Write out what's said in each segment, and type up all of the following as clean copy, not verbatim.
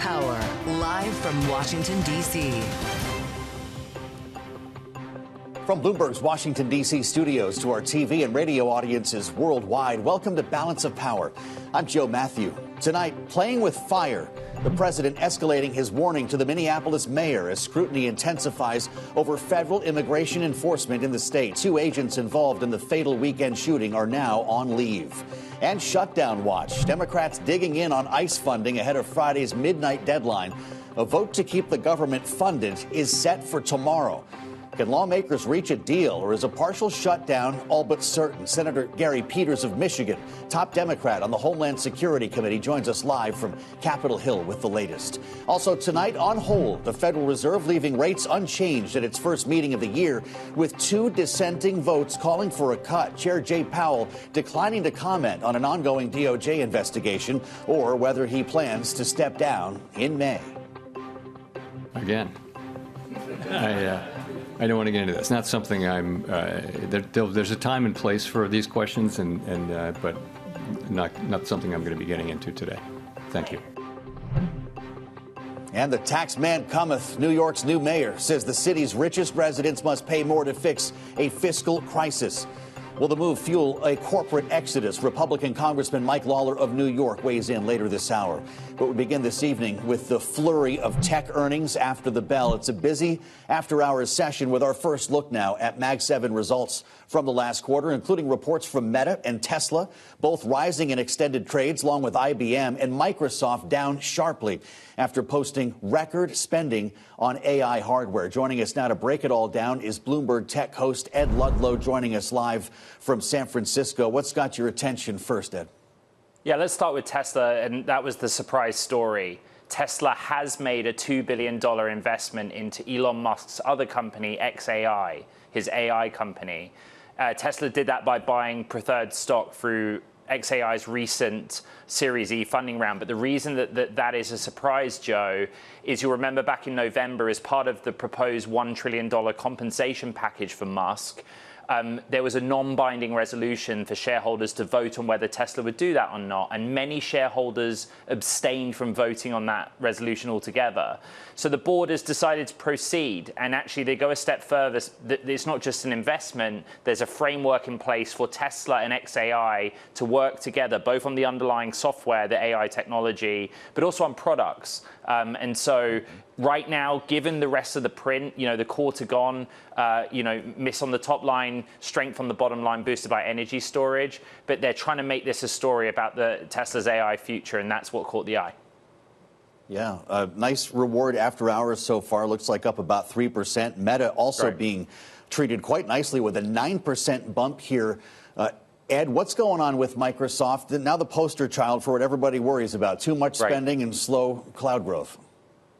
Power, live from Washington, D.C. From Bloomberg's Washington, D.C. studios to our TV and radio audiences worldwide, welcome to Balance of Power. I'm Joe Matthew. Tonight, playing with fire. The president escalating his warning to the Minneapolis mayor as scrutiny intensifies over federal immigration enforcement in the state. 2 agents involved in the fatal weekend shooting are now on leave. And Shutdown watch. Democrats digging in on ICE funding ahead of Friday's midnight deadline. A vote to keep the government funded is set for tomorrow. Can lawmakers reach a deal, or is a partial shutdown all but certain? Senator Gary Peters of Michigan, top Democrat on the Homeland Security Committee, joins us live from Capitol Hill with the latest. Also tonight, on hold, the Federal Reserve leaving rates unchanged at its first meeting of the year, with 2 dissenting votes calling for a cut. Chair Jay Powell declining to comment on an ongoing DOJ investigation or whether he plans to step down in May. Again, I don't want to get into this. It's not something I'm. There's a time and place for these questions, but not something I'm going to be getting into today. Thank you. And the tax man cometh. New York's new mayor says the city's richest residents must pay more to fix a fiscal crisis. Will the move fuel a corporate exodus? Republican Congressman Mike Lawler of New York weighs in later this hour. But we begin this evening with the flurry of tech earnings after the bell. It's a busy after-hours session with our first look now at Mag 7 results from the last quarter, including reports from Meta and Tesla, both rising in extended trades, along with IBM and Microsoft down sharply after posting record spending on AI hardware. Joining us now to break it all down is Bloomberg tech host Ed Ludlow, joining us live from San Francisco. What's got your attention first, Ed? Yeah, let's start with Tesla, and that was the surprise story. Tesla has made a $2 billion investment into Elon Musk's other company, xAI, his AI company. Tesla did that by buying preferred stock through xAI's recent Series E funding round. But the reason that is a surprise, Joe, is you'll remember back in November, as part of the proposed $1 trillion compensation package for Musk, there was a non-binding resolution for shareholders to vote on whether Tesla would do that or not. And many shareholders abstained from voting on that resolution altogether. So the board has decided to proceed. And actually, they go a step further. It's not just an investment. There's a framework in place for Tesla and xAI to work together, both on the underlying software, the AI technology, but also on products. And so right now, given the rest of the print, the quarter gone, miss on the top line, strength on the bottom line boosted by energy storage. But they're trying to make this a story about the Tesla's AI future, and that's what caught the eye. Yeah, nice reward after hours so far. Looks like up about 3%. Meta also being treated quite nicely with a 9% bump here. Ed, what's going on with Microsoft? Now the poster child for what everybody worries about, too much spending and slow cloud growth.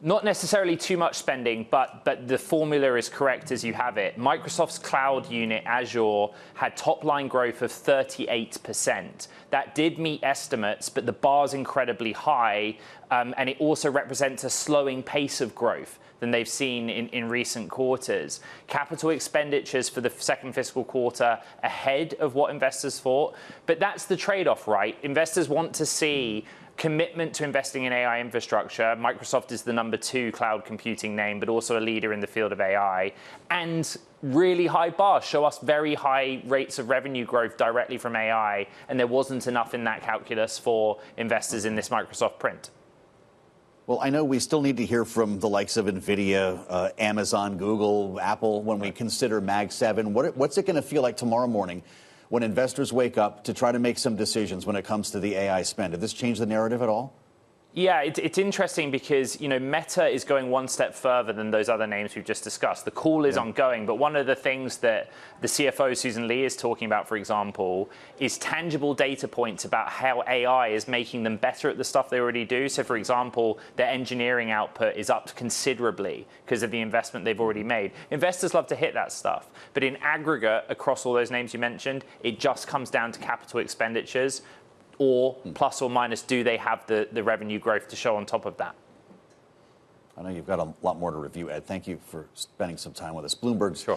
Not necessarily too much spending, but the formula is correct as you have it. Microsoft's cloud unit, Azure, had top-line growth of 38%. That did meet estimates, but the bar's incredibly high, and it also represents a slowing pace of growth than they've seen in recent quarters. Capital expenditures for the second fiscal quarter ahead of what investors thought, but that's the trade-off, right? Investors want to see commitment to investing in AI infrastructure. Microsoft is the #2 cloud computing name, but also a leader in the field of AI. And really high bars show us very high rates of revenue growth directly from AI. And there wasn't enough in that calculus for investors in this Microsoft print. Well, I know we still need to hear from the likes of NVIDIA, Amazon, Google, Apple when we consider Mag 7. What's it going to feel like tomorrow morning when investors wake up to try to make some decisions when it comes to the AI spend? Did this change the narrative at all? Yeah, it's interesting because, Meta is going one step further than those other names we've just discussed. The call is ongoing, but one of the things that the CFO, Susan Lee, is talking about, for example, is tangible data points about how AI is making them better at the stuff they already do. So, for example, their engineering output is up considerably because of the investment they've already made. Investors love to hit that stuff. But in aggregate, across all those names you mentioned, it just comes down to capital expenditures. Or plus or minus, do they have the revenue growth to show on top of that? I know you've got a lot more to review, Ed. Thank you for spending some time with us. Bloomberg's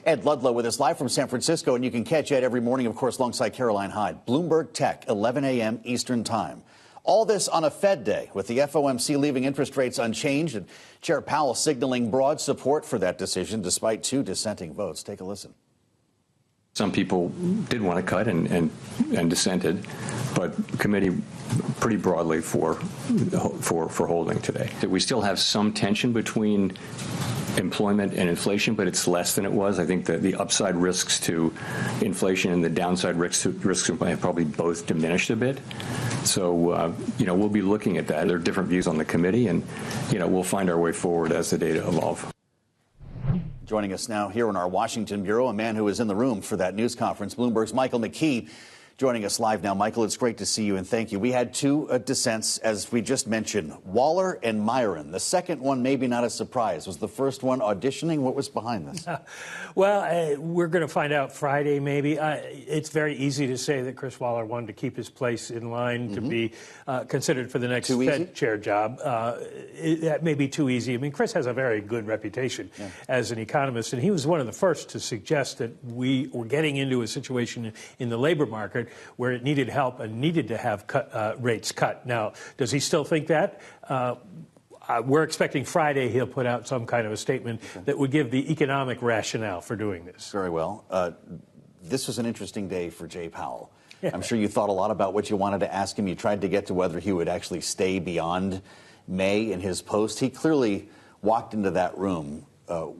Ed Ludlow with us live from San Francisco, and you can catch Ed every morning, of course, alongside Caroline Hyde. Bloomberg Tech, 11 a.m. Eastern Time. All this on a Fed day, with the FOMC leaving interest rates unchanged and Chair Powell signaling broad support for that decision despite 2 dissenting votes. Take a listen. Some people did want to cut and dissented, but the committee pretty broadly for holding today. We still have some tension between employment and inflation, but it's less than it was. I think that the upside risks to inflation and the downside risks to inflation have probably both diminished a bit. So, we'll be looking at that. There are different views on the committee, and, we'll find our way forward as the data evolve. Joining us now here in our Washington bureau, a man who was in the room for that news conference, Bloomberg's Michael McKee, joining us live now. Michael, it's great to see you, and thank you. We had 2 dissents, as we just mentioned, Lawler and Myron. The second one, maybe not a surprise. Was the first one auditioning? What was behind this? Well, we're going to find out Friday, maybe. It's very easy to say that Chris Lawler wanted to keep his place in line to be considered for the next Fed chair job. That may be too easy. I mean, Chris has a very good reputation as an economist, and he was one of the first to suggest that we were getting into a situation in the labor market where it needed help and needed to have rates cut. Now, does he still think that? We're expecting Friday he'll put out some kind of a statement that would give the economic rationale for doing this. Very well. This was an interesting day for Jay Powell. I'm sure you thought a lot about what you wanted to ask him. You tried to get to whether he would actually stay beyond May in his post. He clearly walked into that room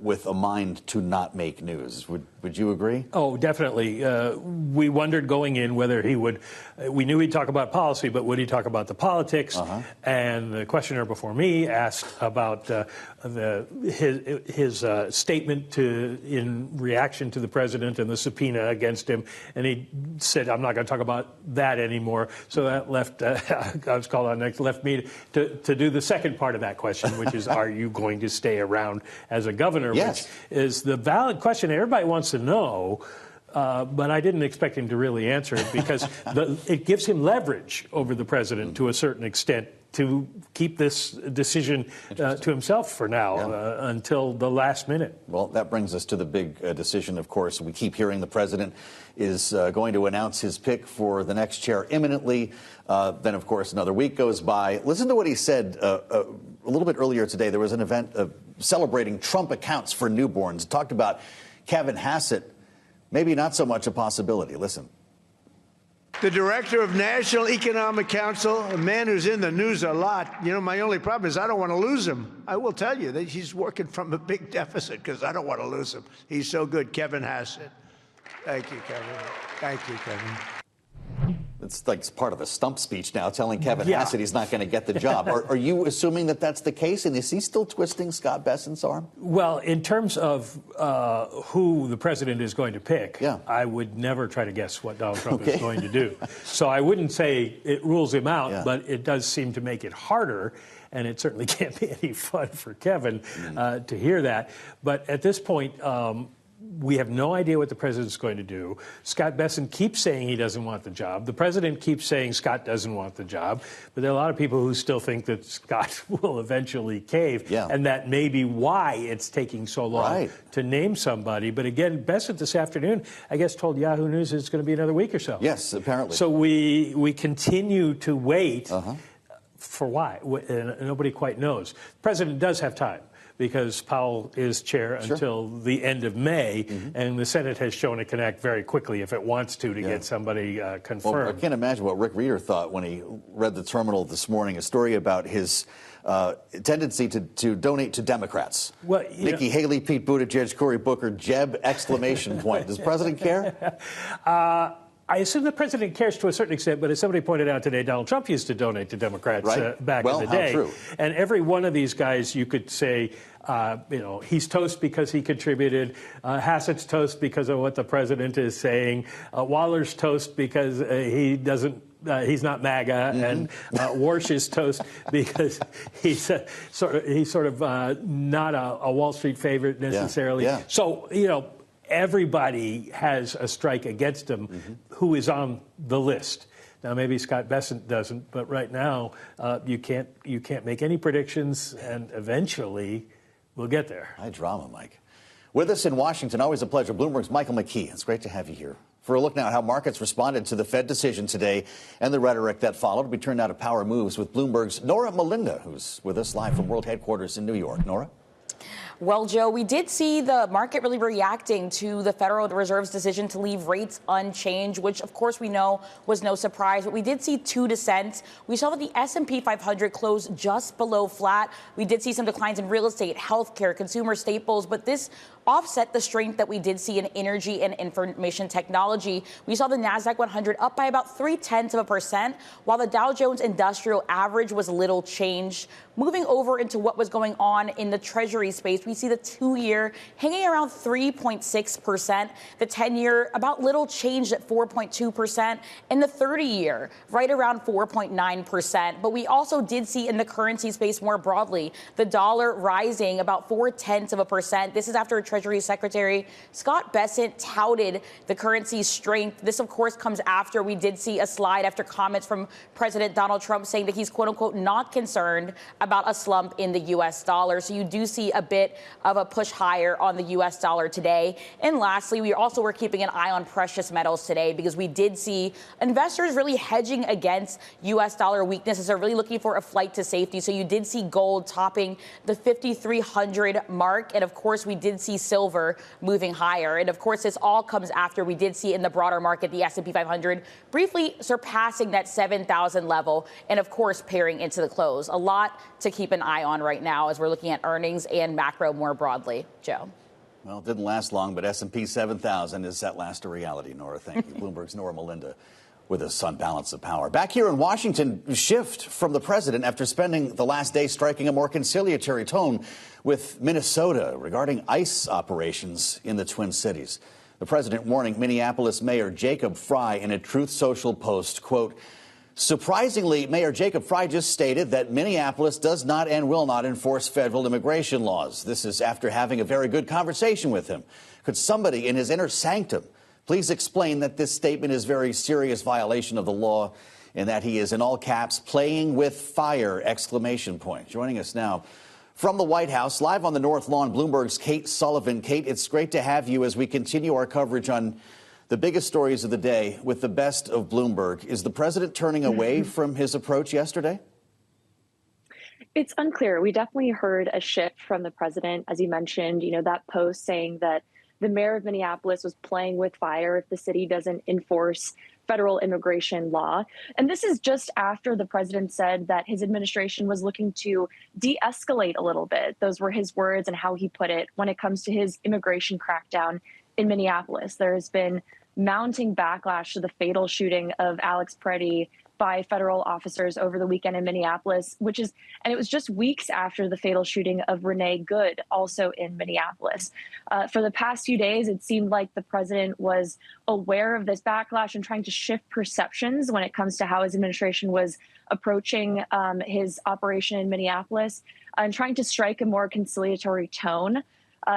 with a mind to not make news. Would you agree? Oh, definitely. We wondered going in whether he would. We knew he'd talk about policy, but would he talk about the politics? And the questioner before me asked about his statement in reaction to the president and the subpoena against him, and he said, "I'm not going to talk about that anymore." So that left. I was called on next. Left me to do the second part of that question, which is, "Are you going to stay around as a governor?" Yes. Which is the valid question everybody wants to know. But I didn't expect him to really answer it because it gives him leverage over the president to a certain extent to keep this decision to himself for now until the last minute. Well, that brings us to the big decision, of course. We keep hearing the president is going to announce his pick for the next chair imminently. Then, of course, another week goes by. Listen to what he said a little bit earlier today. There was an event celebrating Trump accounts for newborns. Talked about Kevin Hassett. Maybe not so much a possibility. Listen. The director of National Economic Council, a man who's in the news a lot. My only problem is I don't want to lose him. I will tell you that he's working from a big deficit because I don't want to lose him. He's so good. Kevin Hassett. Thank you, Kevin. Thank you, Kevin. It's like part of a stump speech now, telling Kevin Hassett he's not going to get the job. Are you assuming that that's the case? And is he still twisting Scott Bessent's arm? Well, in terms of who the president is going to pick, I would never try to guess what Donald Trump is going to do. So I wouldn't say it rules him out, but it does seem to make it harder. And it certainly can't be any fun for Kevin to hear that. But at this point, we have no idea what the president's going to do. Scott Bessent keeps saying he doesn't want the job. The president keeps saying Scott doesn't want the job. But there are a lot of people who still think that Scott will eventually cave. And that may be why it's taking so long to name somebody. But again, Bessent this afternoon, I guess, told Yahoo News it's going to be another week or so. Yes, apparently. So we continue to wait for why. Nobody quite knows. The president does have time, because Powell is chair until the end of May, and the Senate has shown it can act very quickly if it wants to get somebody confirmed. Well, I can't imagine what Rick Reeder thought when he read the Terminal this morning, a story about his tendency to donate to Democrats. Well, Nikki Haley, Pete Buttigieg, Cory Booker, Jeb, exclamation point. Does the president care? I assume the president cares to a certain extent, but as somebody pointed out today, Donald Trump used to donate to Democrats back in the day. True. And every one of these guys, you could say, he's toast because he contributed. Hassett's toast because of what the president is saying. Waller's toast because he doesn't. He's not MAGA, and Warsh is toast because he's sort of not a Wall Street favorite necessarily. So everybody has a strike against him who is on the list. Now, maybe Scott Bessent doesn't, but right now you can't make any predictions, and eventually we'll get there. High drama, Mike. With us in Washington, always a pleasure, Bloomberg's Michael McKee. It's great to have you here For a look now at how markets responded to the Fed decision today and the rhetoric that followed, we turn now to Power Moves with Bloomberg's Nora Melinda, who's with us live from World Headquarters in New York. Nora? Well, Joe, we did see the market really reacting to the Federal Reserve's decision to leave rates unchanged, which, of course, we know was no surprise. But we did see two dissents. We saw that the S&P 500 closed just below flat. We did see some declines in real estate, healthcare, consumer staples, but this offset the strength that we did see in energy and information technology. We saw the NASDAQ 100 up by about 0.3%, while the Dow Jones Industrial Average was little changed. Moving over into what was going on in the Treasury space, we see the 2-year hanging around 3.6%, the 10-year about little changed at 4.2%, and the 30-year right around 4.9%. But we also did see in the currency space more broadly, the dollar rising about 0.4%. This is after Treasury Secretary Scott Bessent touted the currency's strength. This, of course, comes after we did see a slide after comments from President Donald Trump saying that he's, quote unquote, not concerned about a slump in the U.S. dollar. So you do see a bit of a push higher on the U.S. dollar today. And lastly, we also were keeping an eye on precious metals today because we did see investors really hedging against U.S. dollar weakness as they're really looking for a flight to safety. So you did see gold topping the 5,300 mark. And of course, we did see silver moving higher. And of course, this all comes after we did see in the broader market, the S&P 500 briefly surpassing that 7,000 level. And of course, pairing into the close. A lot to keep an eye on right now as we're looking at earnings and macro more broadly. Joe. Well, it didn't last long, but S&P 7,000 is at last a reality, Nora. Thank you. Bloomberg's Nora Melinda with us on Balance of Power. Back here in Washington, shift from the president after spending the last day striking a more conciliatory tone with Minnesota regarding ICE operations in the Twin Cities. The president warning Minneapolis Mayor Jacob Frey in a Truth Social post, quote, surprisingly, Mayor Jacob Frey just stated that Minneapolis does not and will not enforce federal immigration laws. This is after having a very good conversation with him. Could somebody in his inner sanctum please explain that this statement is a very serious violation of the law and that he is, in all caps, playing with fire, exclamation point. Joining us now from the White House, live on the North Lawn, Bloomberg's Kate Sullivan. Kate, it's great to have you as we continue our coverage on the biggest stories of the day with the best of Bloomberg. Is the president turning away from his approach yesterday? It's unclear. We definitely heard a shift from the president, as you mentioned, that post saying that the mayor of Minneapolis was playing with fire if the city doesn't enforce federal immigration law. And this is just after the president said that his administration was looking to de-escalate a little bit. Those were his words and how he put it when it comes to his immigration crackdown in Minneapolis. There has been mounting backlash to the fatal shooting of Alex Pretti by federal officers over the weekend in Minneapolis, and it was just weeks after the fatal shooting of Renee Good, also in Minneapolis. For the past few days, it seemed like the president was aware of this backlash and trying to shift perceptions when it comes to how his administration was approaching his operation in Minneapolis and trying to strike a more conciliatory tone.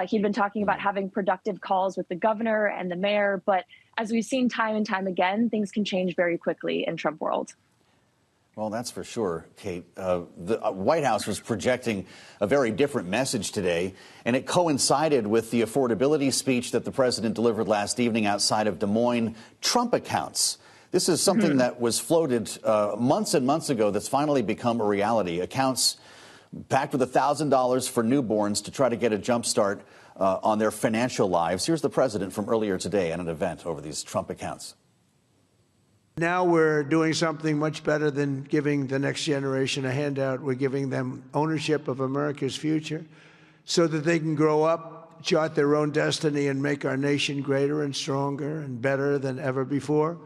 He'd been talking about having productive calls with the governor and the mayor, but as we've seen time and time again, things can change very quickly in Trump world. Well, that's for sure, Kate. The White House was projecting a very different message today, and it coincided with the affordability speech that the president delivered last evening outside of Des Moines. Trump accounts. This is something that was floated months and months ago that's finally become a reality. Accounts packed with $1,000 for newborns to try to get a jump start on their financial lives. Here's the president from earlier today at an event over these Trump accounts. Now we're doing something much better than giving the next generation a handout. We're giving them ownership of America's future so that they can grow up, chart their own destiny, and make our nation greater and stronger and better than ever before.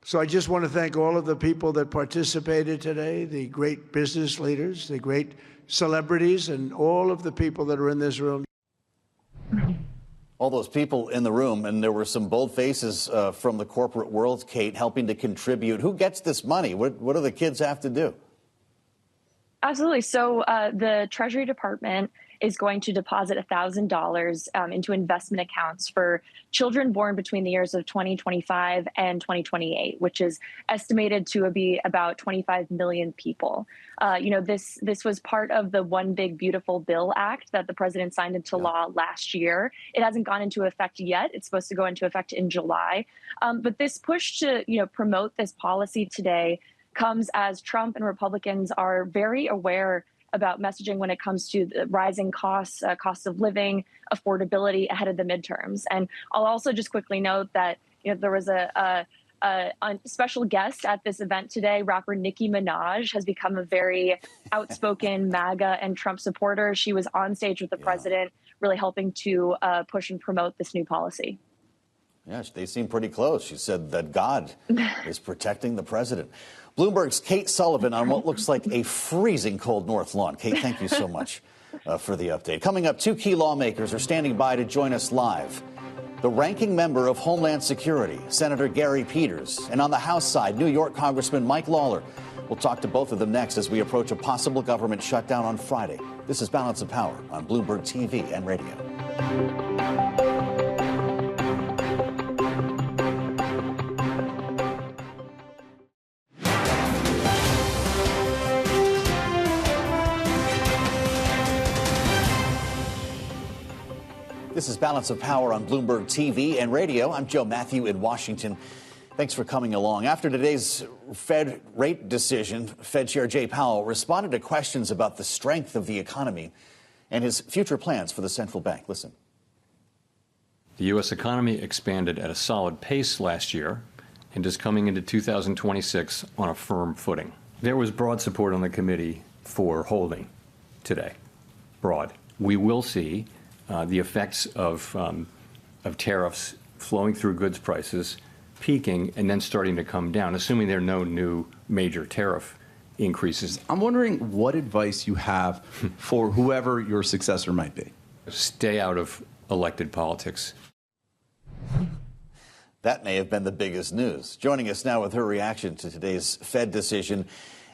So I just want to thank all of the people that participated today, the great business leaders, the great celebrities, and all of the people that are in this room. All those people in the room, and there were some bold faces from the corporate world, Kate, helping to contribute. Who gets this money? What do the kids have to do? Absolutely. So the Treasury Department is going to deposit $1,000 into investment accounts for children born between the years of 2025 and 2028, which is estimated to be about 25 million people. This was part of the One Big Beautiful Bill Act that the president signed into law last year. It hasn't gone into effect yet. It's supposed to go into effect in July. But this push to promote this policy today comes as Trump and Republicans are very aware about messaging when it comes to the rising costs, cost of living, affordability ahead of the midterms. And I'll also just quickly note that there was a special guest at this event today. Rapper Nicki Minaj has become a very outspoken MAGA and Trump supporter. She was on stage with the president, really helping to push and promote this new policy. Yeah, they seem pretty close. She said that God is protecting the president. Bloomberg's Kate Sullivan on what looks like a freezing cold North Lawn. Kate, thank you so much for the update. Coming up, two key lawmakers are standing by to join us live. The ranking member of Homeland Security, Senator Gary Peters, and on the House side, New York Congressman Mike Lawler. We'll talk to both of them next as we approach a possible government shutdown on Friday. This is Balance of Power on Bloomberg TV and radio. This is Balance of Power on Bloomberg TV and radio. I'm Joe Matthew in Washington. Thanks for coming along. After today's Fed rate decision, Fed Chair Jay Powell responded to questions about the strength of the economy and his future plans for the central bank. Listen. The U.S. economy expanded at a solid pace last year and is coming into 2026 on a firm footing. There was broad support on the committee for holding today. Broad. We will see the effects of tariffs flowing through goods prices, peaking, and then starting to come down, assuming there are no new major tariff increases. I'm wondering what advice you have for whoever your successor might be. Stay out of elected politics. That may have been the biggest news. Joining us now with her reaction to today's Fed decision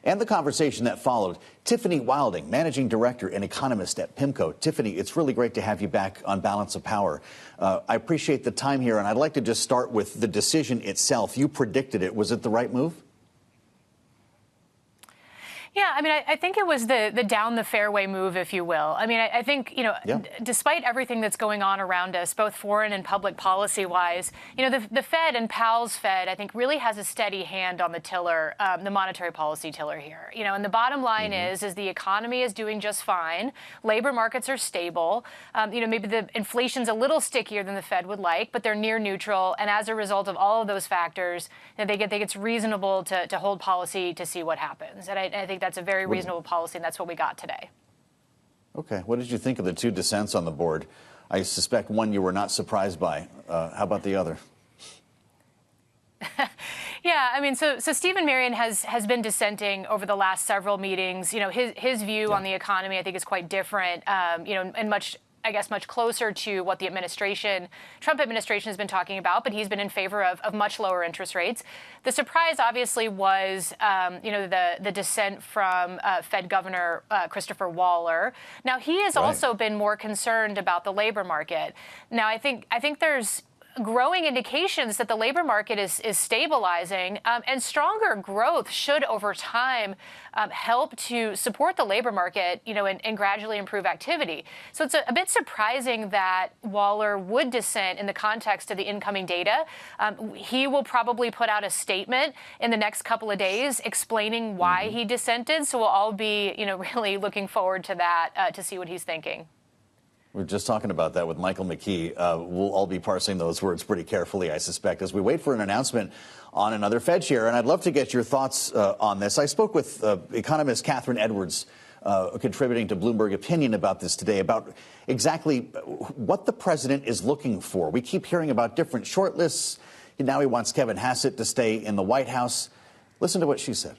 and the conversation that followed, Tiffany Wilding, Managing Director and Economist at PIMCO. Tiffany, it's really great to have you back on Balance of Power. I appreciate the time here, and I'd like to just start with the decision itself. You predicted it. Was it the right move? Yeah, I mean, I think it was the down the fairway move, if you will. I mean, I think, despite everything that's going on around us, both foreign and public policy wise, the Fed and Powell's Fed, I think, really has a steady hand on the tiller, the monetary policy tiller here. And the bottom line is the economy is doing just fine. Labor markets are stable. Maybe the inflation's a little stickier than the Fed would like, but they're near neutral. And as a result of all of those factors, they think it's reasonable to hold policy to see what happens. And I think that's a very reasonable policy, and that's what we got today. Okay. What did you think of the two dissents on the board? I suspect one you were not surprised by. How about the other? Yeah, I mean, so Stephen Marion has been dissenting over the last several meetings. His view on the economy, I think, is quite different, and much closer to what the Trump administration has been talking about, but he's been in favor of much lower interest rates. The surprise, obviously, was, the dissent from Fed Governor Christopher Waller. Now, he has also been more concerned about the labor market. Now, I think there's growing indications that the labor market is stabilizing, and stronger growth should over time help to support the labor market, and gradually improve activity. So it's a bit surprising that Waller would dissent in the context of the incoming data. He will probably put out a statement in the next couple of days explaining why he dissented. So we'll all be, really looking forward to that, to see what he's thinking. We were just talking about that with Michael McKee. We'll all be parsing those words pretty carefully, I suspect, as we wait for an announcement on another Fed chair. And I'd love to get your thoughts on this. I spoke with economist Catherine Edwards, contributing to Bloomberg Opinion about this today, about exactly what the president is looking for. We keep hearing about different shortlists. Now he wants Kevin Hassett to stay in the White House. Listen to what she said.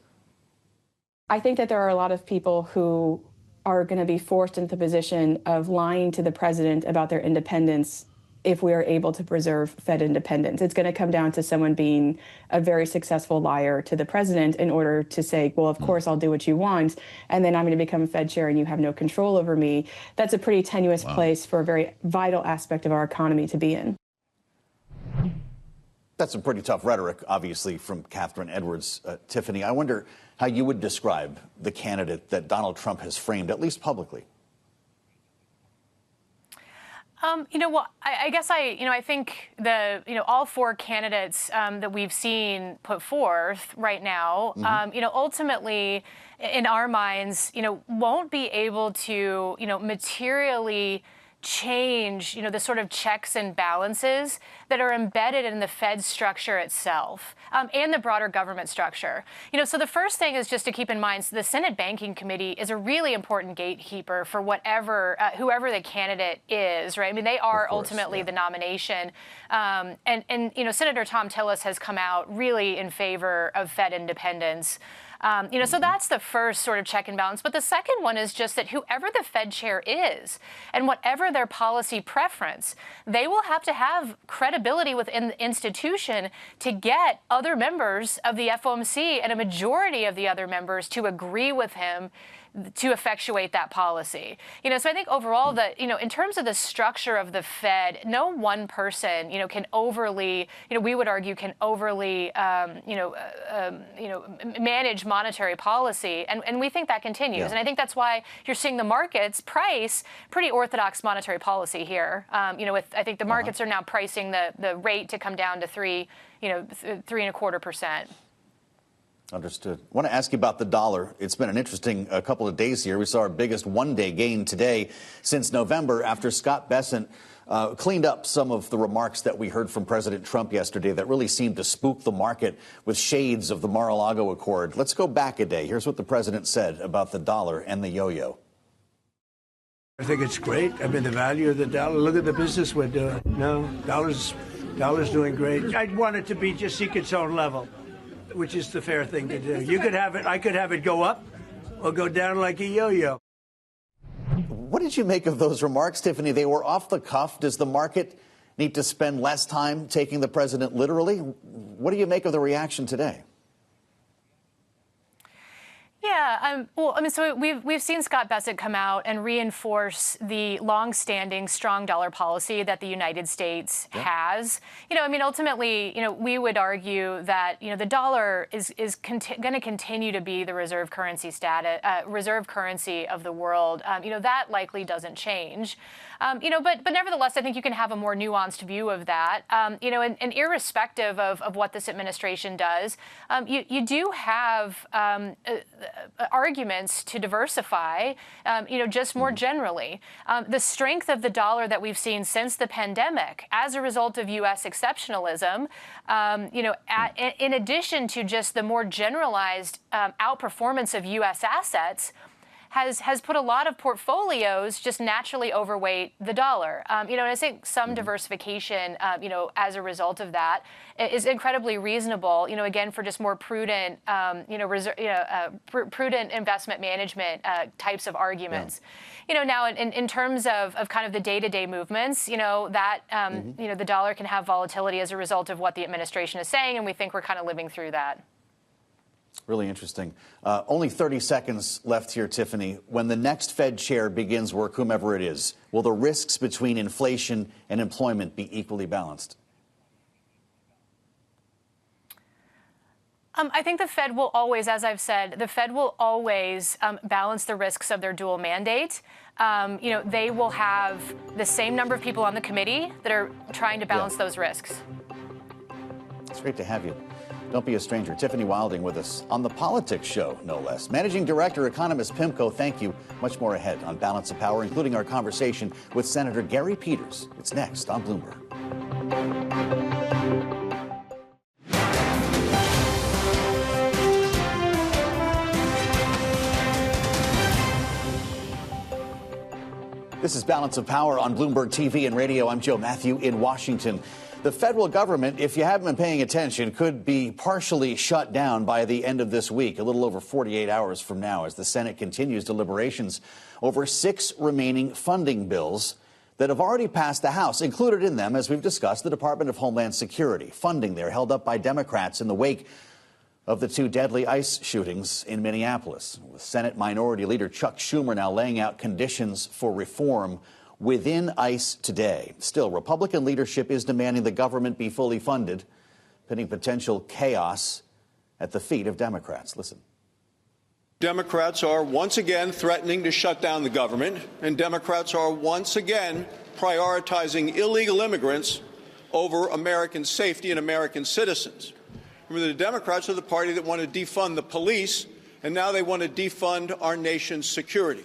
I think that there are a lot of people who are going to be forced into the position of lying to the president about their independence if we are able to preserve Fed independence. It's going to come down to someone being a very successful liar to the president in order to say, well, of course, I'll do what you want, and then I'm going to become Fed chair and you have no control over me. That's a pretty tenuous place for a very vital aspect of our economy to be in. That's some pretty tough rhetoric, obviously, from Catherine Edwards. Tiffany, I wonder how you would describe the candidate that Donald Trump has framed, at least publicly. I guess I think all four candidates that we've seen put forth right now, ultimately, in our minds, won't be able to, materially change, the sort of checks and balances that are embedded in the Fed structure itself and the broader government structure. So the first thing is just to keep in mind, the Senate Banking Committee is a really important gatekeeper for whoever the candidate is, right? I mean, they are ultimately the nomination. And Senator Thom Tillis has come out really in favor of Fed independence. So that's the first sort of check and balance. But the second one is just that whoever the Fed chair is and whatever their policy preference, they will have to have credibility within the institution to get other members of the FOMC and a majority of the other members to agree with him to effectuate that policy. So I think overall that, in terms of the structure of the Fed, no one person, can overly, we would argue can overly, manage monetary policy. And we think that continues. And I think that's why you're seeing the markets price pretty orthodox monetary policy here. I think the markets are now pricing the rate to come down to 3.25%. Understood. I want to ask you about the dollar. It's been an interesting couple of days here. We saw our biggest one-day gain today since November after Scott Bessent cleaned up some of the remarks that we heard from President Trump yesterday that really seemed to spook the market with shades of the Mar-a-Lago Accord. Let's go back a day. Here's what the president said about the dollar and the yo-yo. I think it's great. I mean, the value of the dollar. Look at the business we're doing. No, dollar's doing great. I'd want it to be just seek its own level, which is the fair thing to do. You could have it, I could have it go up or go down like a yo-yo. What did you make of those remarks, Tiffany? They were off the cuff. Does the market need to spend less time taking the president literally? What do you make of the reaction today? Yeah, so we've seen Scott Bessent come out and reinforce the longstanding strong dollar policy that the United States has. Ultimately, we would argue that the dollar is going to continue to be the reserve currency of the world. That likely doesn't change. But nevertheless, I think you can have a more nuanced view of that. And irrespective of what this administration does, you do have arguments to diversify, just more generally. The strength of the dollar that we've seen since the pandemic as a result of U.S. exceptionalism, in addition to just the more generalized outperformance of U.S. assets, has put a lot of portfolios just naturally overweight the dollar. And I think some diversification, as a result of that is incredibly reasonable, again, for just more prudent, prudent investment management types of arguments. Now in terms of kind of the day-to-day movements, that, the dollar can have volatility as a result of what the administration is saying, and we think we're kind of living through that. Really interesting. Only 30 seconds left here, Tiffany. When the next Fed chair begins work, whomever it is, will the risks between inflation and employment be equally balanced? I think the Fed will always, as I've said, the Fed will always balance the risks of their dual mandate. They will have the same number of people on the committee that are trying to balance those risks. It's great to have you. Don't be a stranger. Tiffany Wilding with us on the Politics Show, no less. Managing Director, Economist, PIMCO, thank you. Much more ahead on Balance of Power, including our conversation with Senator Gary Peters. It's next on Bloomberg. This is Balance of Power on Bloomberg TV and radio. I'm Joe Matthew in Washington. The federal government, if you haven't been paying attention, could be partially shut down by the end of this week, a little over 48 hours from now, as the Senate continues deliberations over 6 remaining funding bills that have already passed the House. Included in them, as we've discussed, the Department of Homeland Security. Funding there held up by Democrats in the wake of the 2 deadly ICE shootings in Minneapolis, with Senate Minority Leader Chuck Schumer now laying out conditions for reform within ICE today. Still, Republican leadership is demanding the government be fully funded, pitting potential chaos at the feet of Democrats. Listen. Democrats are once again threatening to shut down the government, and Democrats are once again prioritizing illegal immigrants over American safety and American citizens. Remember, the Democrats are the party that want to defund the police, and now they want to defund our nation's security.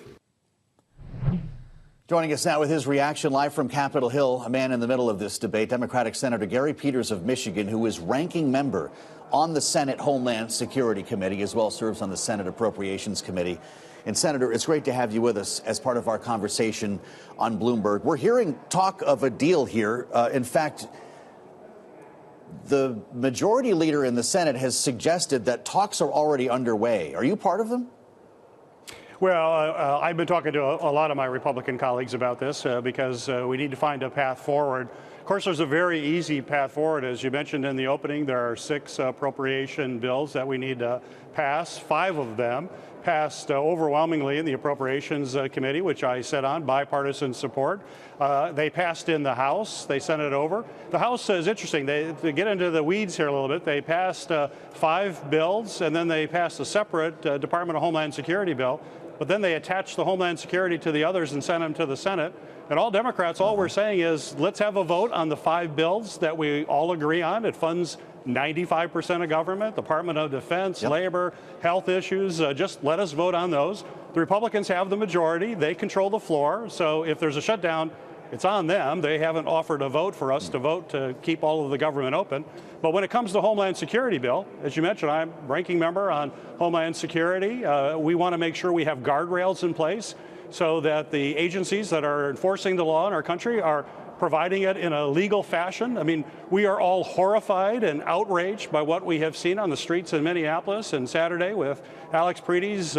Joining us now with his reaction live from Capitol Hill, a man in the middle of this debate, Democratic Senator Gary Peters of Michigan, who is ranking member on the Senate Homeland Security Committee, as well serves on the Senate Appropriations Committee. And Senator, it's great to have you with us as part of our conversation on Bloomberg. We're hearing talk of a deal here. In fact, the majority leader in the Senate has suggested that talks are already underway. Are you part of them? Well, I've been talking to a lot of my Republican colleagues about this because we need to find a path forward. Of course, there's a very easy path forward. As you mentioned in the opening, there are 6 appropriation bills that we need to pass. 5 of them passed overwhelmingly in the Appropriations Committee, which I sat on, bipartisan support. They passed in the House. They sent it over. The House is interesting. To get into the weeds here a little bit, they passed 5 bills, and then they passed a separate Department of Homeland Security bill. But then they attached the Homeland Security to the others and sent them to the Senate. And all Democrats, all we're saying is, let's have a vote on the 5 bills that we all agree on. It funds 95% of government, Department of Defense, labor, health issues. Just let us vote on those. The Republicans have the majority. They control the floor. So if there's a shutdown, it's on them. They haven't offered a vote for us to vote to keep all of the government open. But when it comes to Homeland Security bill, as you mentioned, I'm ranking member on Homeland Security. We want to make sure we have guardrails in place so that the agencies that are enforcing the law in our country are providing it in a legal fashion. I mean, we are all horrified and outraged by what we have seen on the streets in Minneapolis and Saturday with Alex Pretti's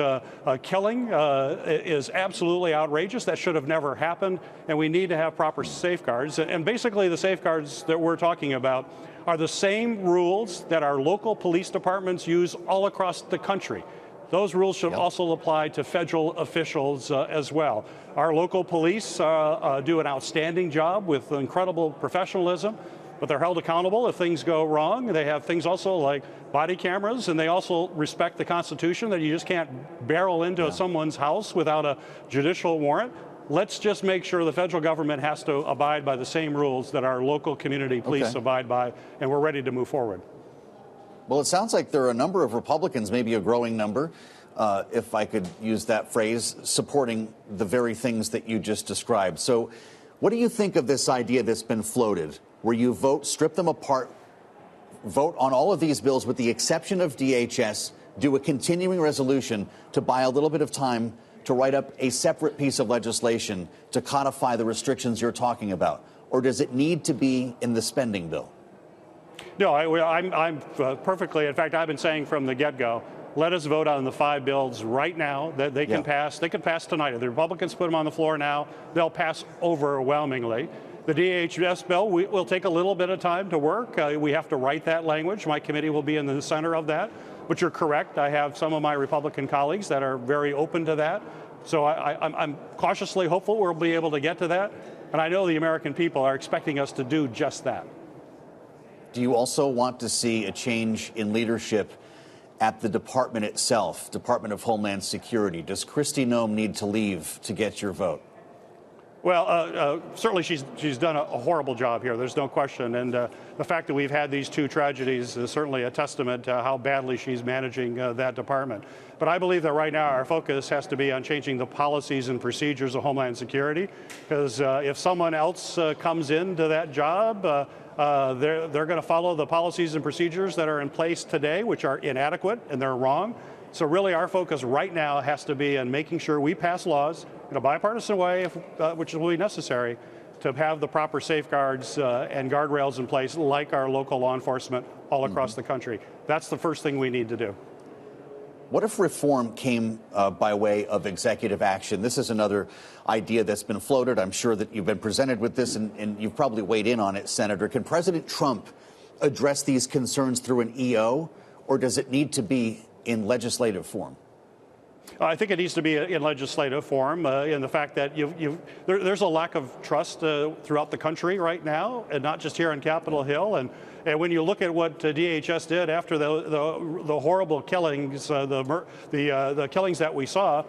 killing is absolutely outrageous. That should have never happened, and we need to have proper safeguards. And basically the safeguards that we're talking about are the same rules that our local police departments use all across the country. Those rules should also apply to federal officials as well. Our local police do an outstanding job with incredible professionalism, but they're held accountable if things go wrong. They have things also like body cameras, and they also respect the Constitution, that you just can't barrel into someone's house without a judicial warrant. Let's just make sure the federal government has to abide by the same rules that our local community police abide by, and we're ready to move forward. Well, it sounds like there are a number of Republicans, maybe a growing number, if I could use that phrase, supporting the very things that you just described. So what do you think of this idea that's been floated, where you vote, strip them apart, vote on all of these bills with the exception of DHS, do a continuing resolution to buy a little bit of time to write up a separate piece of legislation to codify the restrictions you're talking about? Or does it need to be in the spending bill? No, I'm perfectly. In fact, I've been saying from the get-go, let us vote on the 5 bills right now that they can pass. They can pass tonight. If the Republicans put them on the floor now, they'll pass overwhelmingly. The DHS bill will take a little bit of time to work. We have to write that language. My committee will be in the center of that. But you're correct. I have some of my Republican colleagues that are very open to that. So I'm cautiously hopeful we'll be able to get to that. And I know the American people are expecting us to do just that. Do you also want to see a change in leadership at the department itself, Department of Homeland Security? Does Kristi Noem need to leave to get your vote? Well, certainly she's done a horrible job here. There's no question. And the fact that we've had these 2 tragedies is certainly a testament to how badly she's managing that department. But I believe that right now our focus has to be on changing the policies and procedures of Homeland Security, because if someone else comes into that job, they're going to follow the policies and procedures that are in place today, which are inadequate and they're wrong. So really our focus right now has to be on making sure we pass laws in a bipartisan way, which will be necessary, to have the proper safeguards and guardrails in place like our local law enforcement all across the country. That's the first thing we need to do. What if reform came by way of executive action? This is another idea that's been floated. I'm sure that you've been presented with this, and you've probably weighed in on it, Senator. Can President Trump address these concerns through an EO, or does it need to be in legislative form? I think it needs to be in legislative form in the fact that there's a lack of trust throughout the country right now, and not just here on Capitol Hill. And when you look at what DHS did after the horrible killings, the killings that we saw,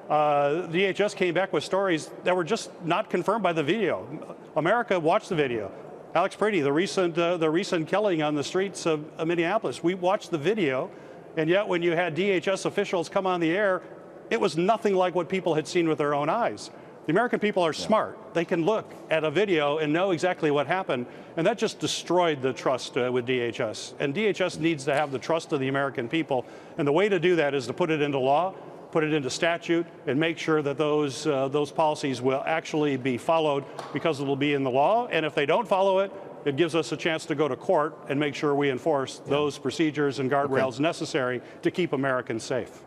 DHS came back with stories that were just not confirmed by the video. America watched the video. Alex Pretti, the recent killing on the streets of Minneapolis, we watched the video, and yet when you had DHS officials come on the air, it was nothing like what people had seen with their own eyes. The American people are smart. They can look at a video and know exactly what happened, and that just destroyed the trust with DHS. And DHS needs to have the trust of the American people, and the way to do that is to put it into law, put it into statute, and make sure that those policies will actually be followed, because it will be in the law. And if they don't follow it, it gives us a chance to go to court and make sure we enforce those procedures and guardrails necessary to keep Americans safe.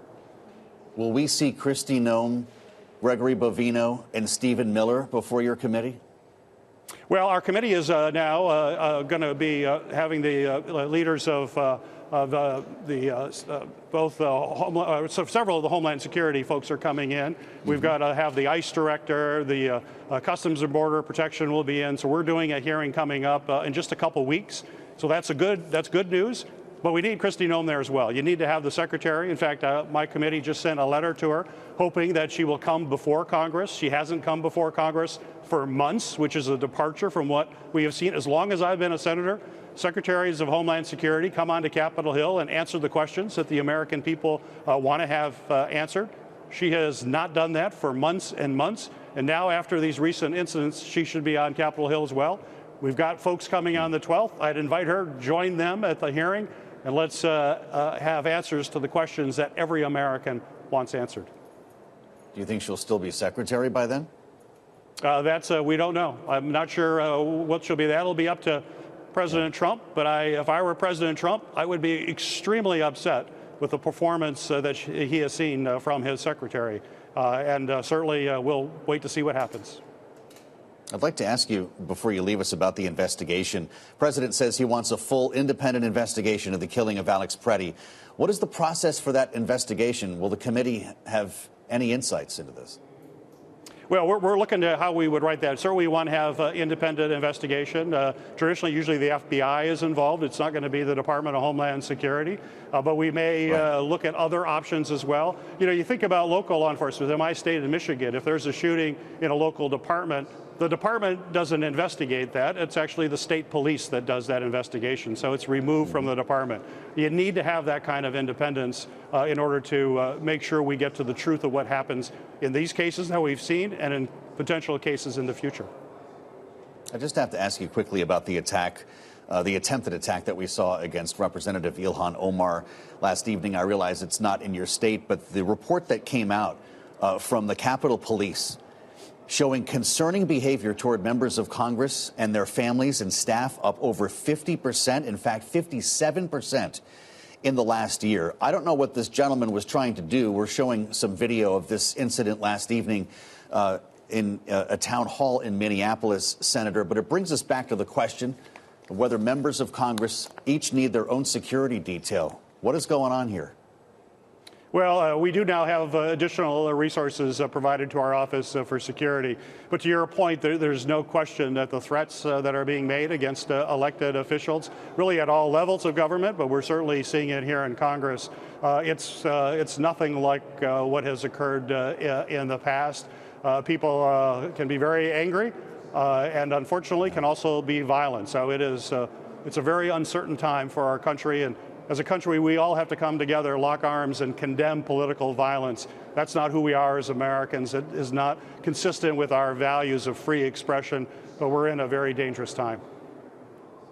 Will we see Kristi Noem, Gregory Bovino, and Stephen Miller before your committee? Well, our committee is now going to be having the leaders of several of the Homeland Security folks are coming in. We've got to have the ICE director, the Customs and Border Protection will be in. So we're doing a hearing coming up in just a couple weeks. So that's good news. But we need Kristi Noem there as well. You need to have the secretary. In fact, my committee just sent a letter to her hoping that she will come before Congress. She hasn't come before Congress for months, which is a departure from what we have seen. As long as I've been a senator, secretaries of Homeland Security come onto Capitol Hill and answer the questions that the American people want to have answered. She has not done that for months and months. And now, after these recent incidents, she should be on Capitol Hill as well. We've got folks coming on the 12th. I'd invite her, join them at the hearing, and let's have answers to the questions that every American wants answered. Do you think she'll still be secretary by then? We don't know. I'm not sure what she'll be. That'll be up to President Trump. But if I were President Trump, I would be extremely upset with the performance that he has seen from his secretary. And certainly we'll wait to see what happens. I'd like to ask you, before you leave us, about the investigation. The president says he wants a full independent investigation of the killing of Alex Pretti. What is the process for that investigation? Will the committee have any insights into this? Well, we're looking at how we would write that. Certainly, we want to have independent investigation. Traditionally, usually the FBI is involved. It's not going to be the Department of Homeland Security. But we may look at other options as well. You know, you think about local law enforcement. In my state of Michigan, if there's a shooting in a local department, the department doesn't investigate that. It's actually the state police that does that investigation. So it's removed from the department. You need to have that kind of independence in order to make sure we get to the truth of what happens in these cases that we've seen and in potential cases in the future. I just have to ask you quickly about the attack, the attempted attack that we saw against Representative Ilhan Omar last evening. I realize it's not in your state, but the report that came out from the Capitol Police showing concerning behavior toward members of Congress and their families and staff, up over 50%, in fact, 57% in the last year. I don't know what this gentleman was trying to do. We're showing some video of this incident last evening in a town hall in Minneapolis, Senator, but it brings us back to the question of whether members of Congress each need their own security detail. What is going on here? Well, we do now have additional resources provided to our office for security. But to your point, there's no question that the threats that are being made against elected officials, really at all levels of government, but we're certainly seeing it here in Congress, it's nothing like what has occurred in the past. People can be very angry and unfortunately can also be violent. So it's a very uncertain time for our country. And as a country, we all have to come together, lock arms, and condemn political violence. That's not who we are as Americans. It is not consistent with our values of free expression, but we're in a very dangerous time.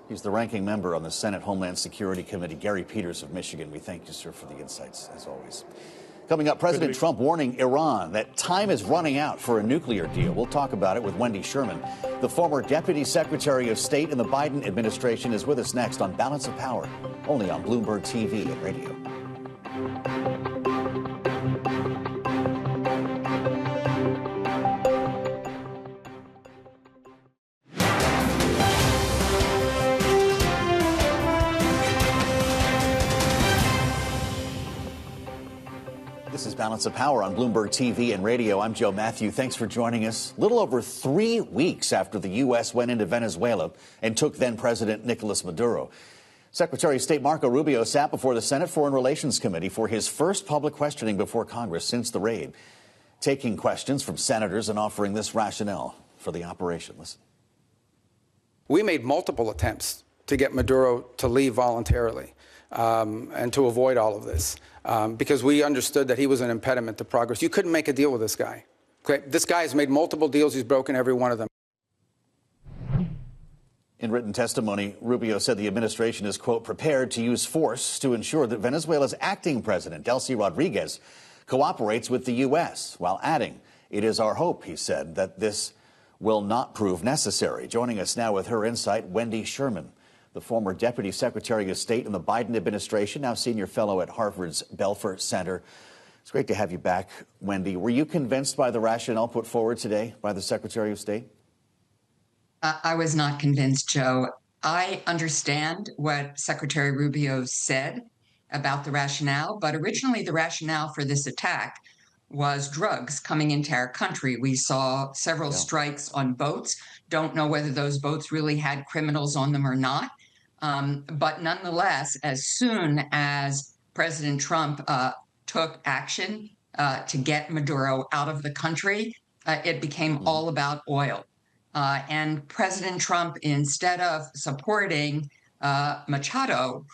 He's the ranking member on the Senate Homeland Security Committee, Gary Peters of Michigan. We thank you, sir, for the insights, as always. Coming up, President Trump warning Iran that time is running out for a nuclear deal. We'll talk about it with Wendy Sherman. The former Deputy Secretary of State in the Biden administration is with us next on Balance of Power, only on Bloomberg TV and radio. Balance of Power on Bloomberg TV and radio. I'm Joe Matthew. Thanks for joining us. Little over 3 weeks after the U.S. went into Venezuela and took then-President Nicolas Maduro, Secretary of State Marco Rubio sat before the Senate Foreign Relations Committee for his first public questioning before Congress since the raid, taking questions from senators and offering this rationale for the operation. Listen. We made multiple attempts to get Maduro to leave voluntarily and to avoid all of this because we understood that he was an impediment to progress. You couldn't make a deal with this guy. Okay? This guy has made multiple deals. He's broken every one of them. In written testimony, Rubio said the administration is, quote, prepared to use force to ensure that Venezuela's acting president, Delcy Rodriguez, cooperates with the U.S., while adding, it is our hope, he said, that this will not prove necessary. Joining us now with her insight, Wendy Sherman, the former Deputy Secretary of State in the Biden administration, now senior fellow at Harvard's Belfer Center. It's great to have you back, Wendy. Were you convinced by the rationale put forward today by the Secretary of State? I was not convinced, Joe. I understand what Secretary Rubio said about the rationale, but originally the rationale for this attack was drugs coming into our country. We saw several strikes on boats. Don't know whether those boats really had criminals on them or not. But nonetheless, as soon as President Trump took action to get Maduro out of the country, it became all about oil. And President Trump, instead of supporting Machado,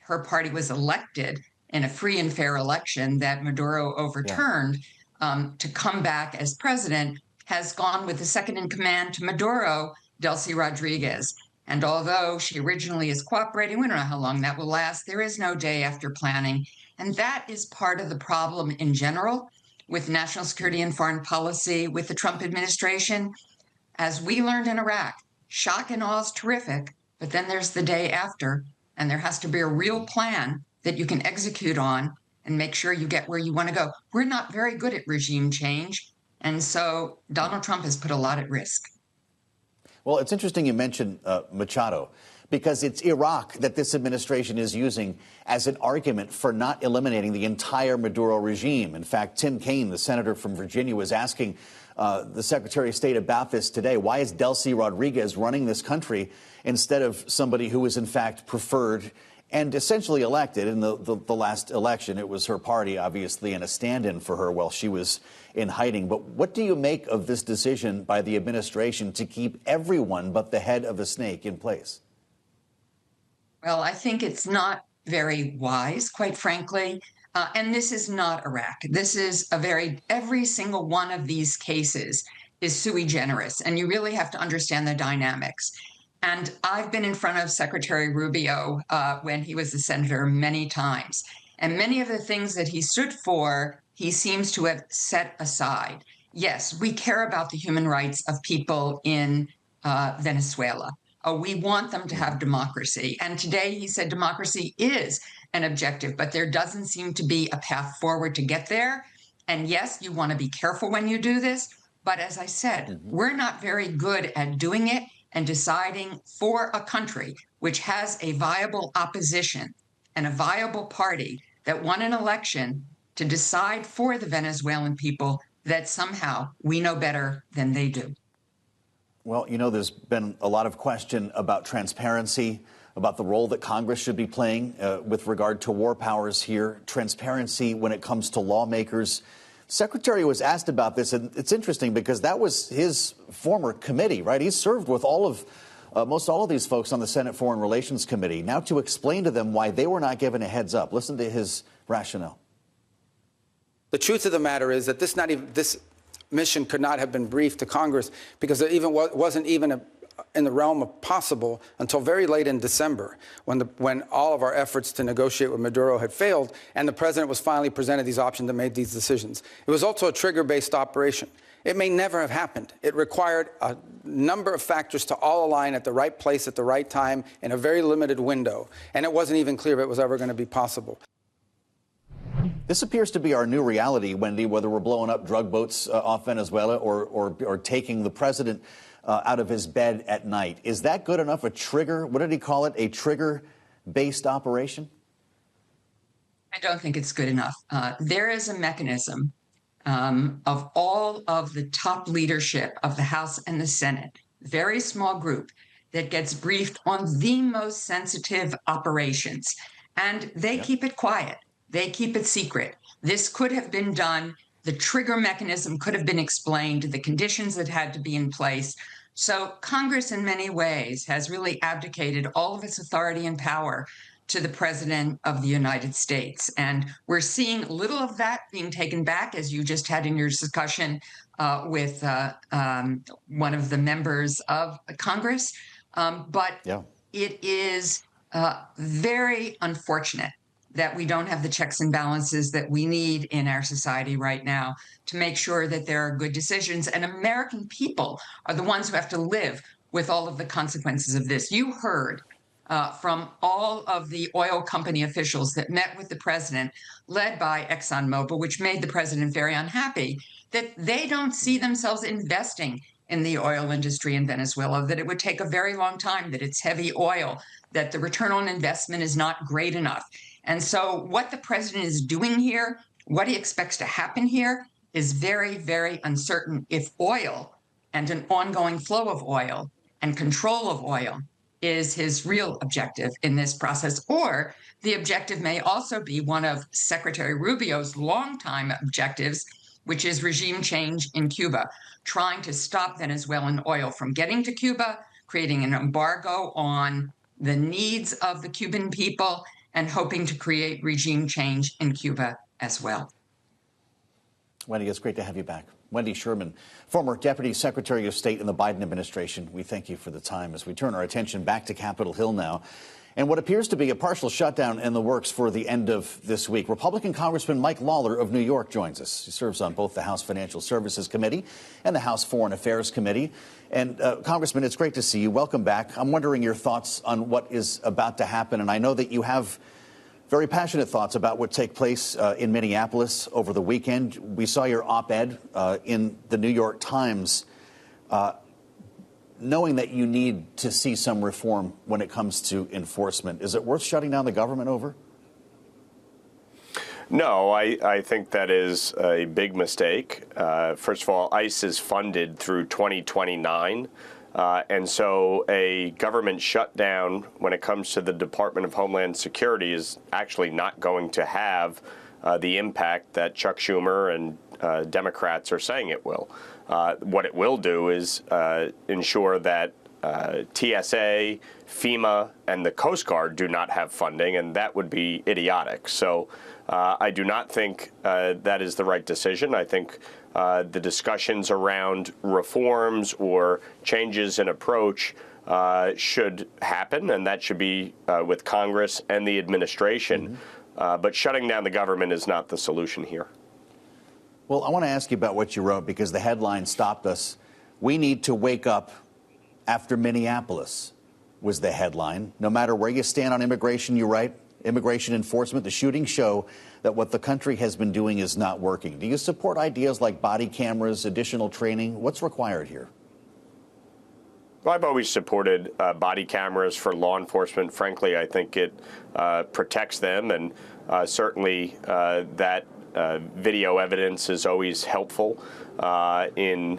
her party was elected in a free and fair election that Maduro overturned, to come back as president, has gone with the second in command to Maduro, Delcy Rodriguez. And although she originally is cooperating, we don't know how long that will last. There is no day after planning. And that is part of the problem in general with national security and foreign policy with the Trump administration. As we learned in Iraq, shock and awe is terrific, but then there's the day after, and there has to be a real plan that you can execute on and make sure you get where you want to go. We're not very good at regime change, and so Donald Trump has put a lot at risk. Well, it's interesting you mentioned Machado, because it's Iraq that this administration is using as an argument for not eliminating the entire Maduro regime. In fact, Tim Kaine, the senator from Virginia, was asking the Secretary of State about this today. Why is Delcy Rodriguez running this country instead of somebody who was, in fact, preferred and essentially elected in the last election? It was her party, obviously, and a stand-in for her while she was in hiding. But what do you make of this decision by the administration to keep everyone but the head of the snake in place? Well, I think it's not very wise, quite frankly. And this is not Iraq. This is every single one of these cases is sui generis, and you really have to understand the dynamics. And I've been in front of Secretary Rubio when he was a senator many times. And many of the things that he stood for, he seems to have set aside. Yes, we care about the human rights of people in Venezuela. We want them to have democracy. And today he said democracy is an objective, but there doesn't seem to be a path forward to get there. And yes, you want to be careful when you do this. But as I said, we're not very good at doing it and deciding for a country which has a viable opposition and a viable party that won an election to decide for the Venezuelan people that somehow we know better than they do. Well, you know, there's been a lot of question about transparency, about the role that Congress should be playing with regard to war powers here, transparency when it comes to lawmakers. The Secretary was asked about this, and it's interesting because that was his former committee, right? He served with most all of these folks on the Senate Foreign Relations Committee. Now to explain to them why they were not given a heads up. Listen to his rationale. The truth of the matter is that this mission could not have been briefed to Congress because it wasn't even in the realm of possible until very late in December, when all of our efforts to negotiate with Maduro had failed, and the president was finally presented these options and made these decisions. It was also a trigger-based operation. It may never have happened. It required a number of factors to all align at the right place at the right time in a very limited window, and it wasn't even clear if it was ever going to be possible. This appears to be our new reality, Wendy, whether we're blowing up drug boats off Venezuela or taking the president out of his bed at night. Is that good enough a trigger? What did he call it? A trigger-based operation? I don't think it's good enough. There is a mechanism of all of the top leadership of the House and the Senate, very small group, that gets briefed on the most sensitive operations. And they keep it quiet. They keep it secret. This could have been done. The trigger mechanism could have been explained, the conditions that had to be in place. So Congress, in many ways, has really abdicated all of its authority and power to the President of the United States. And we're seeing little of that being taken back, as you just had in your discussion with one of the members of Congress. But it is very unfortunate that we don't have the checks and balances that we need in our society right now to make sure that there are good decisions. And American people are the ones who have to live with all of the consequences of this. You heard from all of the oil company officials that met with the president, led by ExxonMobil, which made the president very unhappy, that they don't see themselves investing in the oil industry in Venezuela, that it would take a very long time, that it's heavy oil, that the return on investment is not great enough. And so what the president is doing here, what he expects to happen here, is very, very uncertain. If oil and an ongoing flow of oil and control of oil is his real objective in this process, or the objective may also be one of Secretary Rubio's longtime objectives, which is regime change in Cuba, trying to stop Venezuelan oil from getting to Cuba, creating an embargo on the needs of the Cuban people, and hoping to create regime change in Cuba as well. Wendy, it's great to have you back. Wendy Sherman, former Deputy Secretary of State in the Biden administration. We thank you for the time as we turn our attention back to Capitol Hill now. And what appears to be a partial shutdown in the works for the end of this week. Republican Congressman Mike Lawler of New York joins us. He serves on both the House Financial Services Committee and the House Foreign Affairs Committee. And Congressman, it's great to see you. Welcome back. I'm wondering your thoughts on what is about to happen. And I know that you have very passionate thoughts about what take place in Minneapolis over the weekend. We saw your op-ed in the New York Times. Knowing that you need to see some reform when it comes to enforcement, is it worth shutting down the government over? No, I think that is a big mistake. First of all, ICE is funded through 2029. And so a government shutdown when it comes to the Department of Homeland Security is actually not going to have the impact that Chuck Schumer and Democrats are saying it will. What it will do is ensure that TSA, FEMA, and the Coast Guard do not have funding, and that would be idiotic. So I do not think that is the right decision. I think the discussions around reforms or changes in approach should happen, and that should be with Congress and the administration. But shutting down the government is not the solution here. Well, I want to ask you about what you wrote, because the headline stopped us. We need to wake up after Minneapolis was the headline. No matter where you stand on immigration, you write, immigration enforcement, the shootings show that what the country has been doing is not working. Do you support ideas like body cameras, additional training? What's required here? Well, I've always supported body cameras for law enforcement. Frankly, I think it protects them, and certainly that video evidence is always helpful in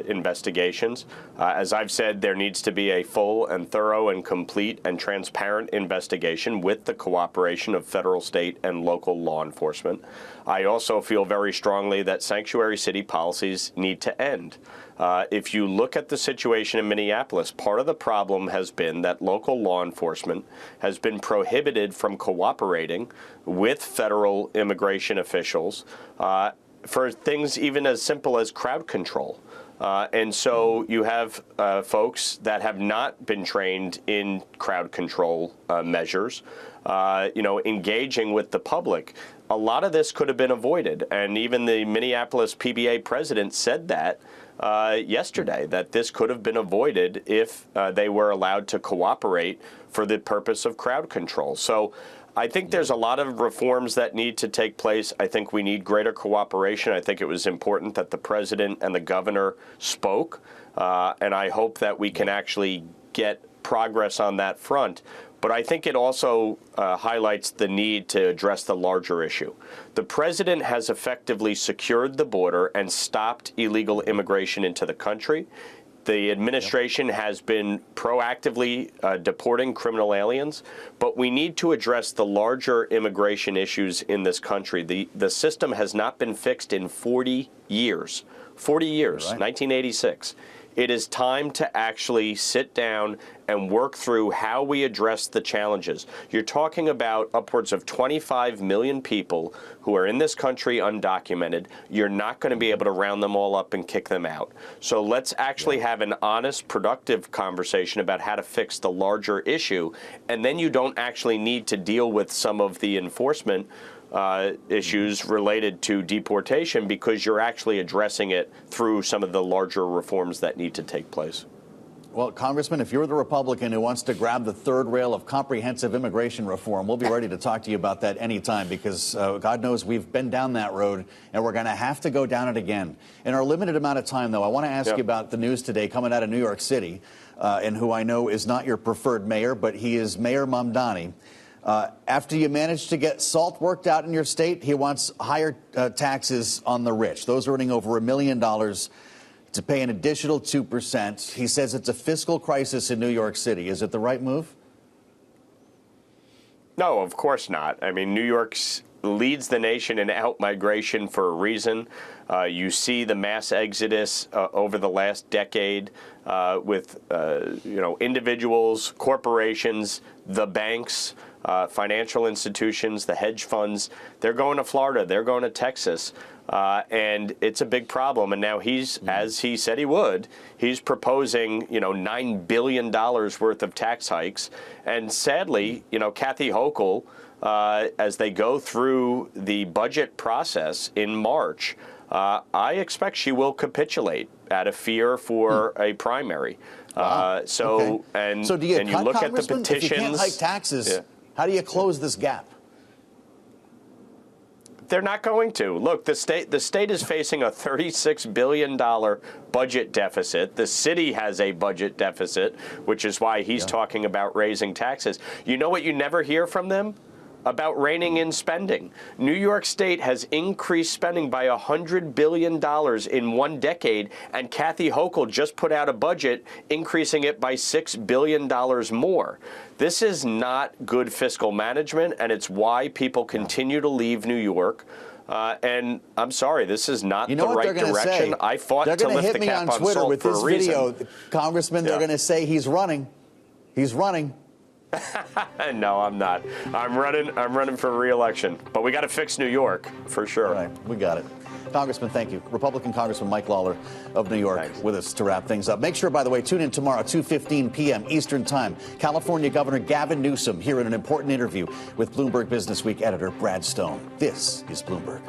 investigations. As I've said, there needs to be a full and thorough and complete and transparent investigation with the cooperation of federal, state, and local law enforcement. I also feel very strongly that sanctuary city policies need to end. If you look at the situation in Minneapolis, part of the problem has been that local law enforcement has been prohibited from cooperating with federal immigration officials for things even as simple as crowd control. And so you have folks that have not been trained in crowd control measures, engaging with the public. A lot of this could have been avoided. And even the Minneapolis PBA president said that yesterday, that this could have been avoided if they were allowed to cooperate for the purpose of crowd control. So I think there's a lot of reforms that need to take place. I think we need greater cooperation. I think it was important that the president and the governor spoke, and I hope that we can actually get progress on that front. But I think it also highlights the need to address the larger issue. The president has effectively secured the border and stopped illegal immigration into the country. The administration has been proactively deporting criminal aliens, but we need to address the larger immigration issues in this country. The system has not been fixed in 40 years. 40 years, right. 1986. It is time to actually sit down and work through how we address the challenges. You're talking about upwards of 25 million people who are in this country undocumented. You're not going to be able to round them all up and kick them out. So let's actually have an honest, productive conversation about how to fix the larger issue, and then you don't actually need to deal with some of the enforcement issues related to deportation, because you're actually addressing it through some of the larger reforms that need to take place. Well, Congressman, if you're the Republican who wants to grab the third rail of comprehensive immigration reform, we'll be ready to talk to you about that anytime, because God knows we've been down that road and we're going to have to go down it again. In our limited amount of time, though, I want to ask you about the news today coming out of New York City, and who I know is not your preferred mayor, but he is Mayor Mamdani. After you managed to get SALT worked out in your state, he wants higher taxes on the rich, those earning over $1 million, to pay an additional 2%. He says it's a fiscal crisis in New York City. Is it the right move? No, of course not. I mean, New York leads the nation in out-migration for a reason. You see the mass exodus over the last decade with individuals, corporations, the banks, financial institutions, the hedge funds. They're going to Florida. They're going to Texas. And it's a big problem. And now he's, as he said he would, he's proposing, $9 billion worth of tax hikes. And sadly, Kathy Hochul, as they go through the budget process in March, I expect she will capitulate out of fear for a primary. Wow. So do you cut, look at the petitions. If you can't hike taxes, how do you close this gap? They're not going to. Look, the state is facing a $36 billion budget deficit. The city has a budget deficit, which is why he's talking about raising taxes. You know what you never hear from them? About reining in spending. New York State has increased spending by $100 billion in 1 decade, and Kathy Hochul just put out a budget increasing it by $6 billion more. This is not good fiscal management, and it's why people continue to leave New York. And I'm sorry, this is not the right direction. I fought to lift the cap on SALT for a reason. They're going to hit me on Twitter with this video. Congressman, they're going to say he's running. He's running. No, I'm not. I'm running for re-election. But we got to fix New York, for sure. All right, we got it. Congressman, thank you. Republican Congressman Mike Lawler of New York with us to wrap things up. Make sure, by the way, tune in tomorrow, 2:15 p.m. Eastern Time. California Governor Gavin Newsom here in an important interview with Bloomberg Businessweek editor Brad Stone. This is Bloomberg.